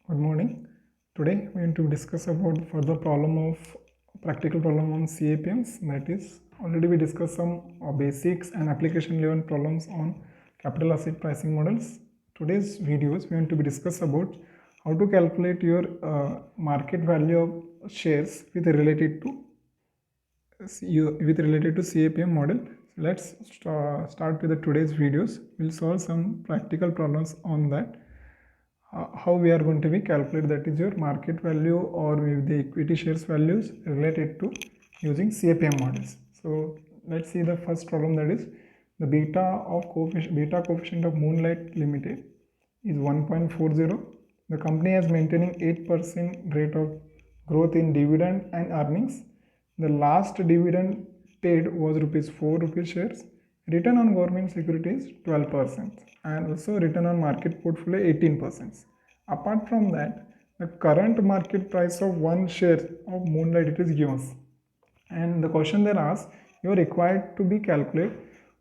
Good morning. Today we are going to discuss about further problem of practical problem on CAPMs. That is, already we discussed some basics and application level problems on capital asset pricing models. Today's videos we are going to be discuss about how to calculate your market value of shares with related to CAPM model. So let's start with the today's videos. We'll solve some practical problems on that. How we are going to be calculate, that is your market value or with the equity shares values related to using CAPM models. So let's see the first problem, that is the beta coefficient of Moonlight Limited is 1.40. The company is maintaining 8% rate of growth in dividend and earnings. The last dividend paid was ₹4 shares. Return on government securities 12% and also return on market portfolio 18%. Apart from that, the current market price of one share of Moonlight it is given. And the question they ask, you are required to be calculate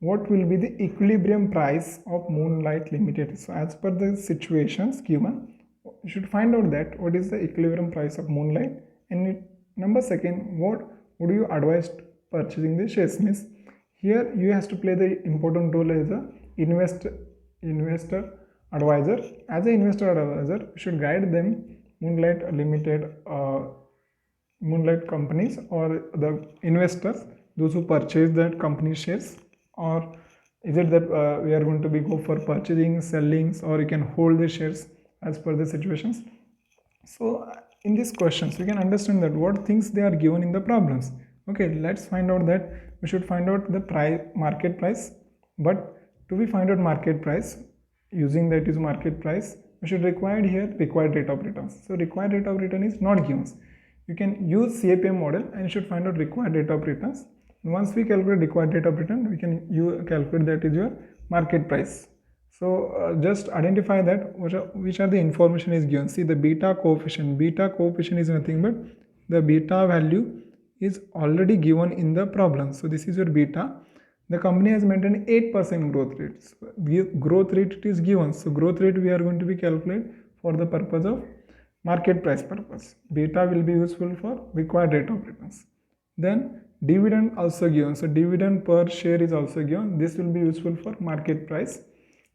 what will be the equilibrium price of Moonlight Limited. So as per the situations given, you should find out that what is the equilibrium price of Moonlight, and number second, what would you advise purchasing the shares. Means here you have to play the important role as a investor advisor. As an investor advisor, you should guide them Moonlight Limited, Moonlight companies or the investors, those who purchase that company shares, or is it that we are going to be go for purchasing, sellings, or you can hold the shares as per the situations. So in these questions we can understand that what things they are given in the problems. Okay, let's find out that we should find out the market price. But to be find out market price, using that is market price, we should required here required rate of returns. So required rate of return is not given. You can use CAPM model and you should find out required rate of returns. Once we calculate required rate of return, we can calculate that is your market price. So just identify that which are the information is given. See the beta coefficient. Beta coefficient is nothing but the beta value is already given in the problem. So this is your beta. The company has maintained 8% growth rate. So the growth rate is given. So growth rate we are going to be calculate for the purpose of market price purpose. Beta will be useful for required rate of returns. Then dividend also given. So dividend per share is also given. This will be useful for market price.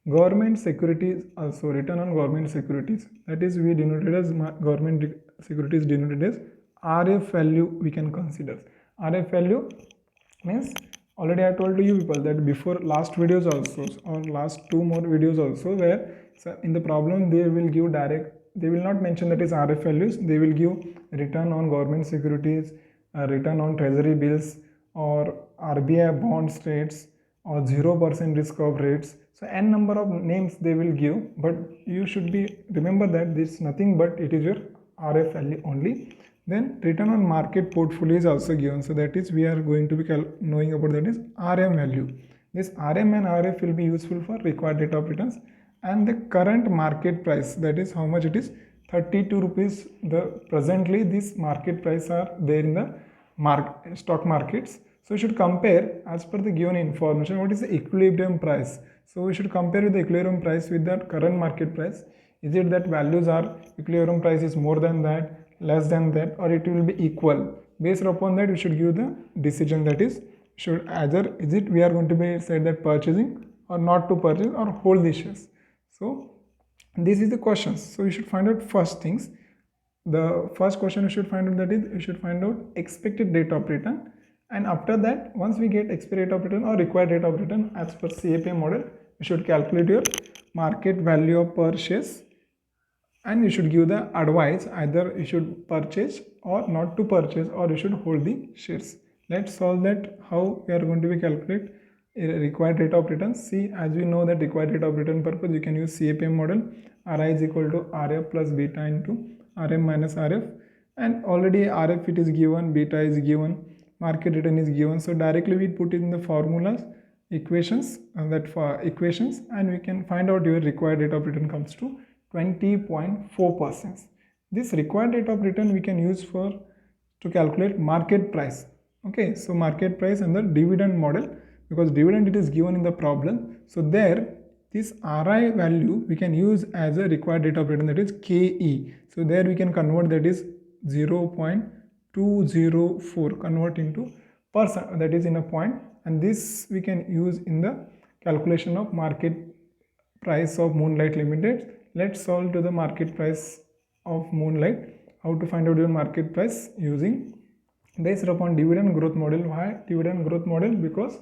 Government securities also, return on government securities, that is we denoted as government securities denoted as RF value we can consider. RF value means, already I told you people that before last videos also or last two more videos also, where so in the problem they will give direct, they will not mention that is RF values, they will give return on government securities, return on treasury bills, or RBI bonds rates, or 0% risk of rates. So n number of names they will give, but you should be remember that this is nothing but it is your RF value only. Then return on market portfolio is also given. So that is we are going to be knowing about, that is RM value. This RM and RF will be useful for required rate of returns. And the current market price, that is how much it is, 32 rupees. The presently this market price are there in the stock markets. So we should compare as per the given information what is the equilibrium price. So we should compare with the equilibrium price with that current market price. Is it that values are equilibrium price is more than that, less than that, or it will be equal? Based upon that we should give the decision, that is should either is it we are going to be said that purchasing or not to purchase or hold the shares. So this is the questions. So you should find out first things. The first question you should find out, that is you should find out expected rate of return. And after that, once we get expected rate of return or required rate of return as per CAPM model, you should calculate your market value of per shares, and you should give the advice either you should purchase or not to purchase, or you should hold the shares. Let's solve that how we are going to be calculate a required rate of return. See, as we know that required rate of return purpose, you can use CAPM model. RI is equal to RF plus beta into RM minus RF, and already RF it is given, beta is given, market return is given. So directly we put in the formulas, equations, that for equations, and we can find out your required rate of return comes to 20.4%. This required rate of return we can use for to calculate market price. Okay, so market price and the dividend model, because dividend it is given in the problem. So there this RI value we can use as a required rate of return, that is KE. So there we can convert, that is 0.204, convert into percent, that is in a point, and this we can use in the calculation of market price of Moonlight Limited. Let's solve to the market price of Moonlight. How to find out your market price using based upon dividend growth model. Why dividend growth model? Because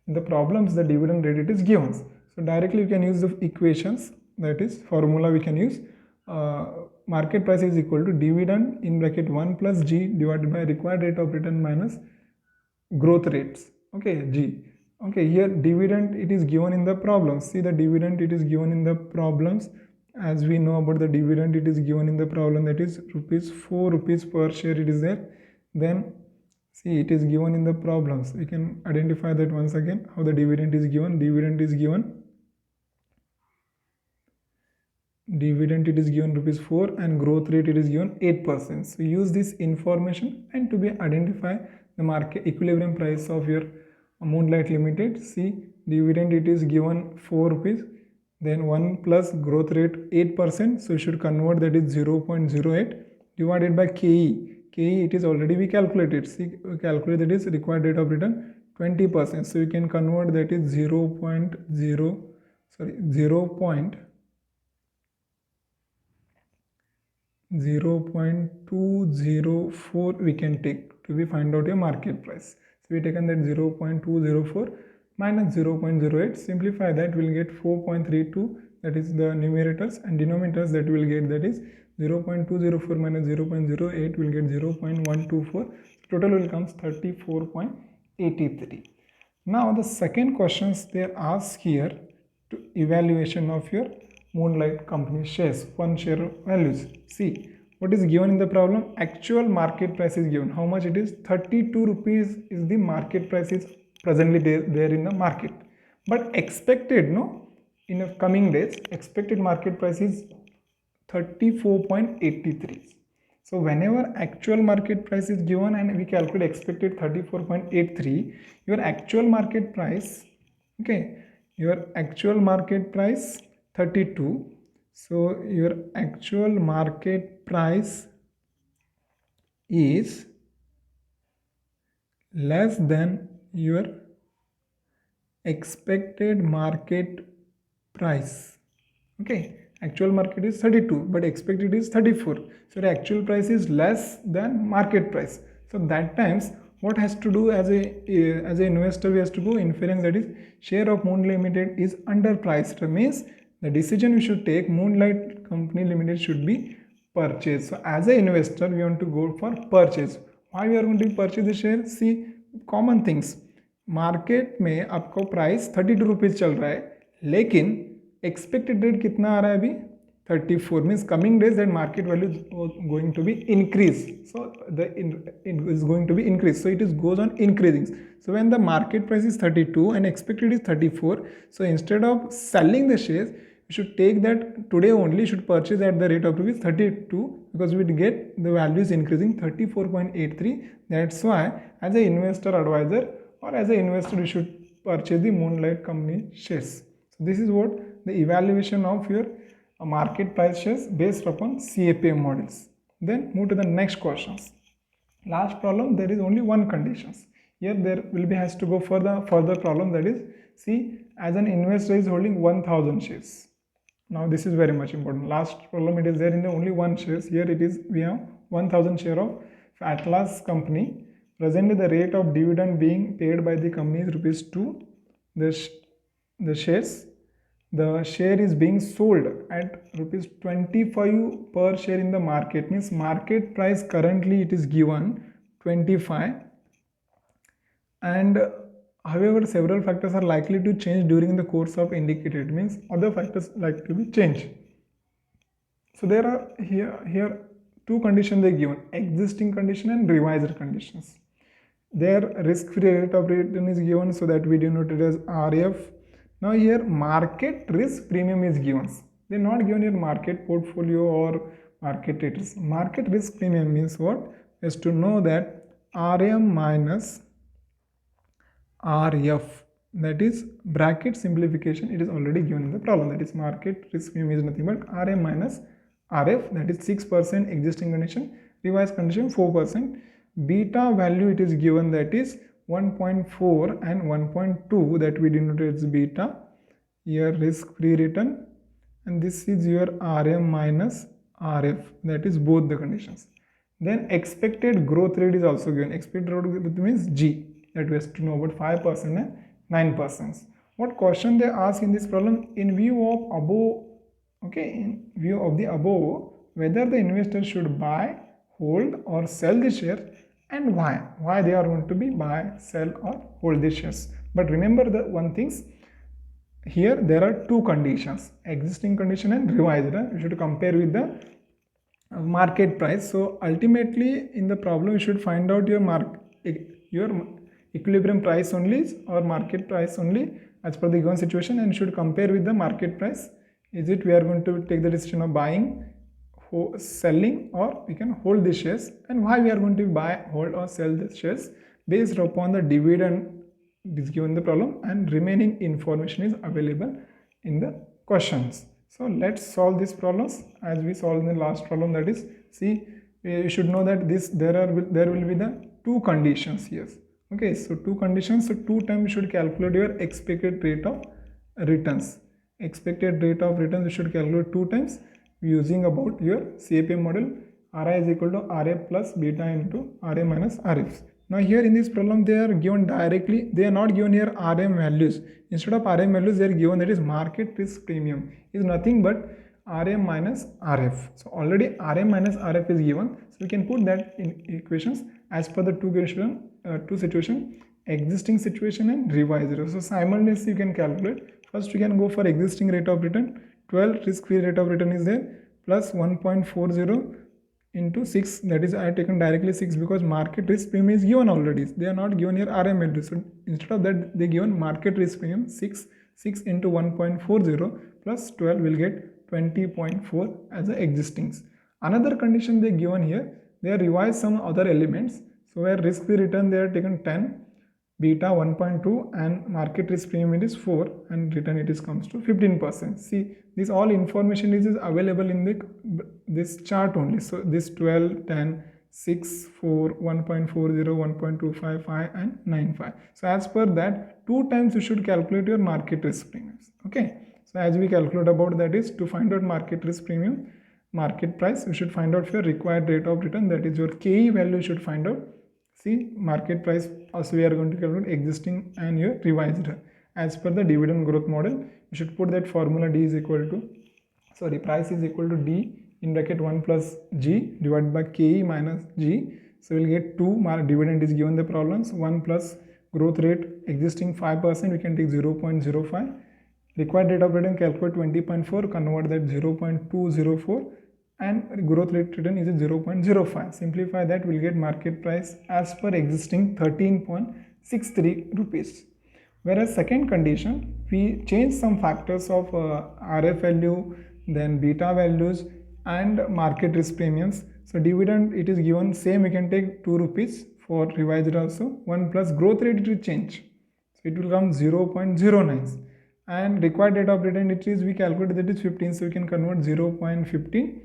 in the problems the dividend rate it is given. So directly you can use the equations, that is formula we can use. Market price is equal to dividend in bracket 1 plus G divided by required rate of return minus growth rates, okay, G. Okay, here dividend it is given in the problems. See the dividend it is given in the problems. As we know about the dividend, it is given in the problem, that is ₹4 per share it is there. Then see it is given in the problems. We can identify that once again how the dividend is given. Dividend it is given ₹4 and growth rate it is given 8%. So use this information and to be identify the market equilibrium price of your Moonlight Limited. See dividend it is given ₹4, then 1 plus growth rate 8%, so you should convert, that is 0.08 divided by KE. KE it is already we calculated. See calculate, that is required rate of return 20%, so you can convert, that is 0.204 we can take to be find out your market price. So we taken that 0.204 minus 0.08, simplify that, will get 4.32, that is the numerators, and denominators that will get, that is 0.204 minus 0.08 will get 0.124. Total will comes 34.83. Now the second questions they ask here to evaluation of your Moonlight company shares, one share values. See what is given in the problem. Actual market price is given. How much it is? 32 rupees is the market price is presently there in the market, but expected in the coming days expected market price is 34.83. so whenever actual market price is given and we calculate expected 34.83, your actual market price, okay, your actual market price 32, so your actual market price is less than your expected market price. Okay, actual market is 32 but expected is 34, so the actual price is less than market price. So that times what has to do as a investor, we has to go inference, that is share of Moonlight Limited is underpriced, means the decision we should take, Moonlight Company Limited should be purchased. So as a investor we want to go for purchase. Why we are going to purchase the share? See common things, market में आपको price 32 rupees चल रहा है, लेकिन expected rate कितना आ रहा है अभी 34, means coming days that market value going to be increase, so the is going to be increased, so it is goes on increasing. So when the market price is 32 and expected is 34, so instead of selling the shares you should take that today only, should purchase at the rate of ₹32, because we get the value is increasing 34.83. That's why as an investor advisor or as an investor you should purchase the Moonlight company shares. So this is what the evaluation of your market price shares based upon CAPM models. Then move to the next questions. Last problem, there is only one conditions. Here there will be has to go for the further problem, that is, see, as an investor is holding 1000 shares. Now this is very much important. Last problem it is there in the only one shares. Here it is we have 1000 share of Atlas company. Presently the rate of dividend being paid by the company is ₹2. The share is being sold at ₹25 per share in the market, means market price currently it is given 25, and however several factors are likely to change during the course of indicated, means other factors like to be changed. So there are here two conditions they given, existing condition and revised conditions. Their risk-free rate of return is given, so that we denote it as RF. Now here market risk premium is given. They are not given your market portfolio or market rates. Market risk premium means what? Is to know that RM minus RF that is bracket simplification, it is already given in the problem. That is market risk premium is nothing but RM minus RF, that is 6% existing condition, revised condition 4%. Beta value it is given, that is 1.4 and 1.2, that we denoted as beta. Here risk free return, and this is your RM minus RF, that is both the conditions. Then expected growth rate is also given. Expected growth rate means G, that we have to know about 5% and 9%. What question they ask in this problem? In view of above, okay, in view of the above, whether the investor should buy, hold or sell the share, and why they are going to be buy, sell or hold the shares. But remember the one things, here there are two conditions, existing condition and revised. You should compare with the market price. So ultimately in the problem you should find out your equilibrium price only or market price only as per the given situation, and should compare with the market price. Is it we are going to take the decision of buying, selling, or we can hold the shares, and why we are going to buy, hold or sell the shares based upon the dividend is given the problem, and remaining information is available in the questions. So let's solve these problems as we solved in the last problem. That is, see, you should know that there will be the two conditions here. Okay, so two conditions, so two times you should calculate your expected rate of returns. Expected rate of returns you should calculate two times using about your CAPM model. RI is equal to RA plus beta into RA minus RF. Now here in this problem they are given directly, they are not given here RM values. Instead of RM values they are given, that is market risk premium is nothing but RM minus RF. So already RM minus RF is given, so we can put that in equations as per the two situation, existing situation and revised. So simultaneously you can calculate. First you can go for existing rate of return, 12 risk free rate of return is there, plus 1.40 into 6, that is I have taken directly 6 because market risk premium is given already. They are not given here RM value. So instead of that they given market risk premium 6 into 1.40 plus 12 will get 20.4 as the existings. Another condition they given here, they have revised some other elements. So where risk free return they are taken 10, beta 1.2 and market risk premium it is 4, and return it is comes to 15%. See, this all information is available in this chart only. So this 12, 10, 6, 4, 1.40, 1.25, 5 and 9.5. So as per that, two times you should calculate your market risk premiums. Okay. So as we calculate about that is, to find out market risk premium, market price, you should find out your required rate of return, that is your KE value you should find out. See, market price also we are going to calculate existing and your revised. As per the dividend growth model, you should put that formula D is equal to, sorry, price is equal to D in bracket 1 plus G divided by KE minus G. So we'll get 2, dividend is given the problems, 1 plus growth rate existing 5%, we can take 0.05. Required rate of return calculate 20.4, convert that 0.204. and growth rate return is 0.05. Simplify that, will get market price as per existing 13.63 rupees. Whereas second condition, we change some factors of RF value, then beta values and market risk premiums. So dividend it is given same, we can take 2 rupees for revised also, 1 plus growth rate it will change. So it will come 0.09, and required rate of return it is, we calculate that is 15, so we can convert 0.15.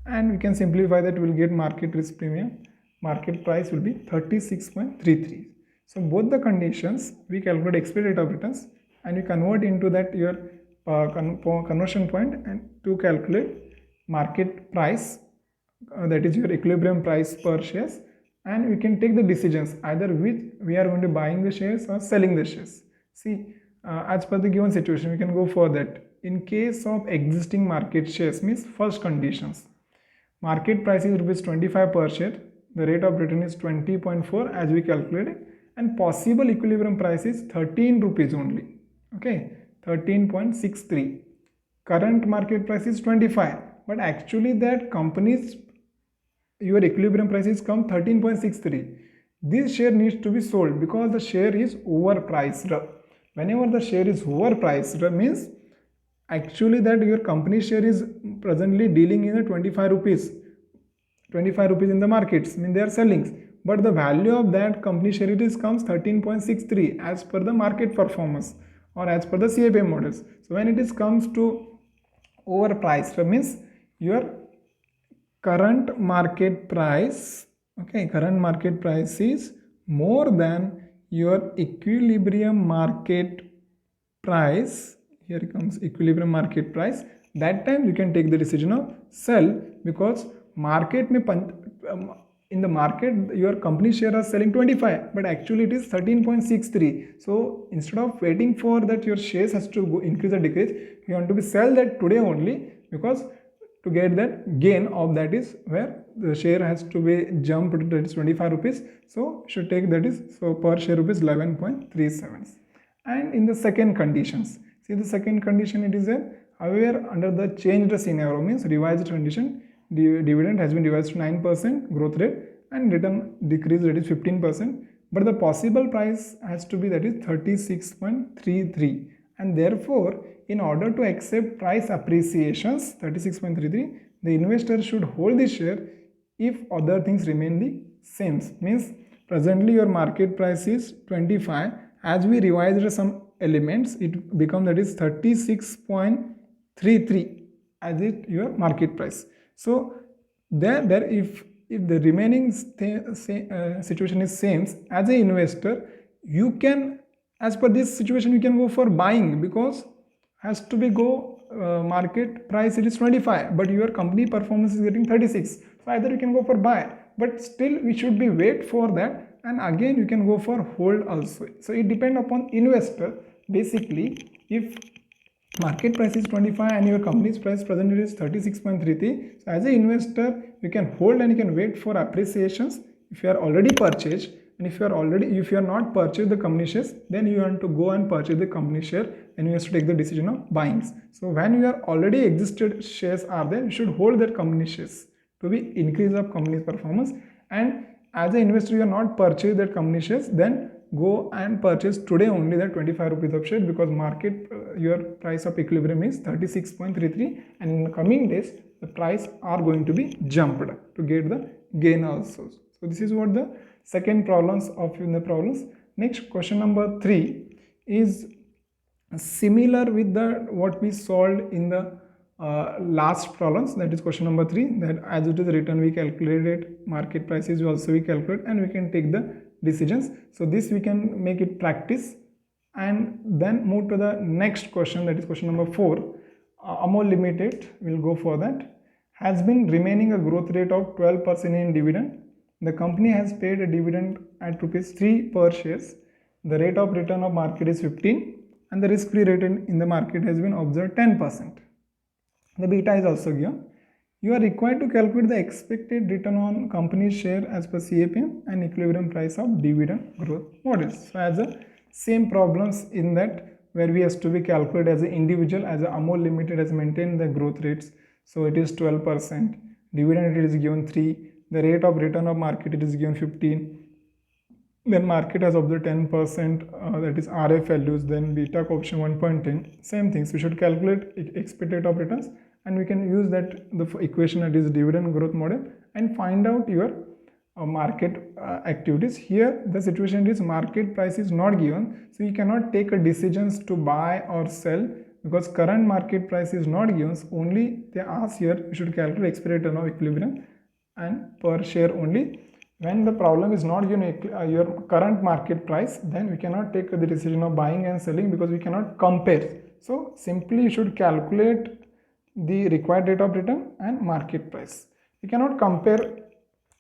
and we can simplify that, we'll get market risk premium, market price will be 36.33. So both the conditions we calculate expected rate of returns and we convert into that your conversion point and to calculate market price, that is your equilibrium price per shares, and we can take the decisions either which we are going to buying the shares or selling the shares. See, as per the given situation we can go for that. In case of existing market shares means first conditions, market price is rupees 25 per share, the rate of return is 20.4 as we calculated, and possible equilibrium price is 13 rupees only. Okay, 13.63. Current market price is 25, but actually that company's your equilibrium price is come 13.63. This share needs to be sold because the share is overpriced. Whenever the share is overpriced means actually that your company share is presently dealing in a 25 rupees in the markets, I mean they are selling, but the value of that company share it is comes 13.63 as per the market performance or as per the CAPM models. So when it is comes to overpriced, that means your current market price, okay, current market price is more than your equilibrium market price. Here comes equilibrium market price. That time you can take the decision of sell, because market may in the market your company share is selling 25, but actually it is 13.63. So instead of waiting for that your shares has to go increase or decrease, you want to be sell that today only, because to get that gain of that is where the share has to be jumped, that is 25 rupees. So should take that is, so per share rupees 11.37. And in the second conditions, see the second condition, it is a however under the changed scenario, means revised condition, dividend has been revised to 9% growth rate and return decrease rate is 15%, but the possible price has to be that is 36.33, and therefore in order to accept price appreciations 36.33, the investor should hold the share if other things remain the same. Means presently your market price is 25, as we revised some elements it become that is 36.33 as it your market price. So there if the remaining situation is same, as an investor you can, as per this situation you can go for buying, because has to be go market price it is 25, but your company performance is getting 36. So either you can go for buy, but still we should be wait for that, and again you can go for hold also. So it depend upon investor. Basically if market price is 25 and your company's price present is 36.33, so as an investor you can hold and you can wait for appreciations if you are already purchased. And if you are not purchased the company shares, then you want to go and purchase the company share, and you have to take the decision of buying. So when you are already existed shares are there, you should hold that company shares to be increase of company's performance. And as an investor you are not purchased that company shares, then go and purchase today only that 25 rupees of share, because market your price of equilibrium is 36.33, and in the coming days the price are going to be jumped to get the gain also. So this is what the second problems of in the problems. Next question number 3 is similar with the what we solved in the last problems, that is question number 3, that as it is written we calculated market prices, also we calculate and we can take the decisions. So this we can make it practice and then move to the next question, that is question number 4. Amol Limited, will go for that, has been remaining a growth rate of 12% in dividend. The company has paid a dividend at rupees 3 per shares. The rate of return of market is 15 and the risk-free rate in the market has been observed 10%. The beta is also given. You are required to calculate the expected return on company's share as per CAPM and equilibrium price of dividend growth models. So as a same problems in that, where we has to be calculated as an individual, as a Amol Limited has maintained the growth rates. So it is 12%, dividend it is given 3, the rate of return of market it is given 15, then market has observed 10%, that is RF values, then beta coefficient 1.10, same things. We should calculate expected rate of returns, and we can use that the equation, that is dividend growth model, and find out your market activities. Here the situation is market price is not given, so you cannot take a decisions to buy or sell, because current market price is not given. So only they ask here you should calculate expected return of equilibrium and per share only. When the problem is not given your current market price, then we cannot take the decision of buying and selling, because we cannot compare. So simply you should calculate the required rate of return and market price. You cannot compare,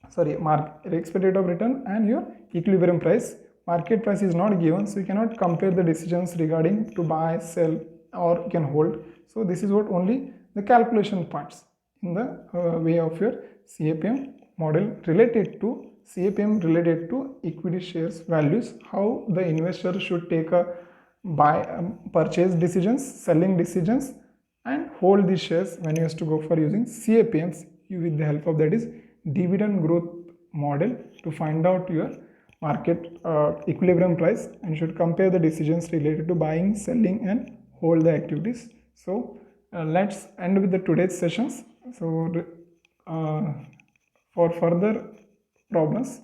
expected rate of return and your equilibrium price. Market price is not given, so you cannot compare the decisions regarding to buy, sell, or you can hold. So this is what only the calculation parts in the way of your CAPM model related to CAPM related to equity shares values, how the investor should take a buy purchase decisions, selling decisions, and hold these shares when you have to go for using CAPMs with the help of that is dividend growth model to find out your market equilibrium price, and should compare the decisions related to buying, selling, and hold the activities. So let's end with the today's sessions. So for further problems,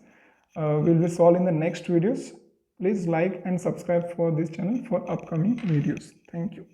will be solved in the next videos. Please like and subscribe for this channel for upcoming videos. Thank you.